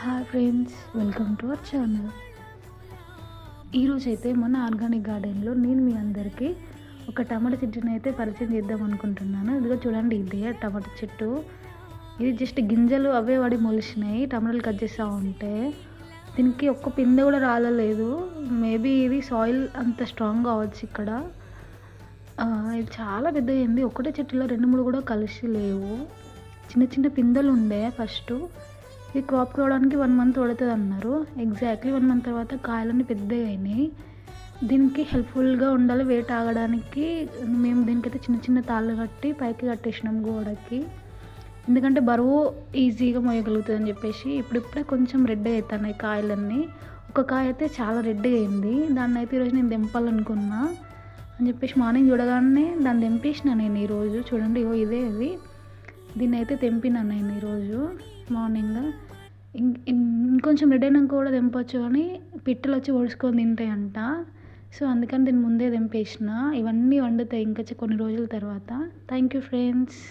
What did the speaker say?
Hi friends, welcome to our channel. ఈరోజైతే మన organic గార్డెన్లో నేను మీ అందరికీ ఒక టమాటా చెట్టుని అయితే పరిచయం చేద్దాం అనుకుంటున్నాను. ఇదిగో చూడండి, ఇదే టమాటా చెట్టు. ఇది జస్ట్ గింజలు అవే పడి మొలిచినాయి. టమాటాలు కట్ చేస్తూ ఉంటే దీనికి ఒక్క పిందె కూడా రాలేదు. మేబీ ఇది సాయిల్ అంత స్ట్రాంగ్ కావచ్చు ఇక్కడ. ఇది చాలా పెద్దగా అయింది. ఒకటే చెట్టులో 2-3 కూడా కలిసి లేవు. చిన్న చిన్న పిందెలు ఉండే ఫస్ట్. ఇది క్రాప్ రావడానికి 1 మంత్ పడుతుంది అన్నారు. ఎగ్జాక్ట్లీ 1 మంత్ తర్వాత కాయలన్నీ పెద్దగా అయినాయి. దీనికి హెల్ప్ఫుల్గా ఉండాలి వెయిట్ ఆగడానికి. మేము దీనికైతే చిన్న చిన్న తాళ్ళు కట్టి పైకి కట్టేసినాం గోడకి. ఎందుకంటే బరువు ఈజీగా మోయగలుగుతుంది అని చెప్పేసి. ఇప్పుడిప్పుడే కొంచెం రెడ్గా అవుతున్నాయి కాయలన్నీ. ఒక కాయ అయితే చాలా రెడ్గా అయింది. దాన్ని అయితే ఈరోజు నేను తెంపాలనుకున్నా అని చెప్పేసి మార్నింగ్ చూడగానే దాన్ని తెంపేసిన నేను ఈరోజు. చూడండి, ఇదే అది. దీన్ని అయితే తెంపినాను నేను ఈరోజు మార్నింగ్. ఇంకొంచెం రెడీ అయినాక కూడా తెంపొచ్చు, కానీ పిట్టలు వచ్చి ఒడుచుకొని తింటాయంట. సో అందుకని దీన్ని ముందే తెంపేసిన. ఇవన్నీ వండుతాయి ఇంకా కొన్ని రోజుల తర్వాత. Thank you friends.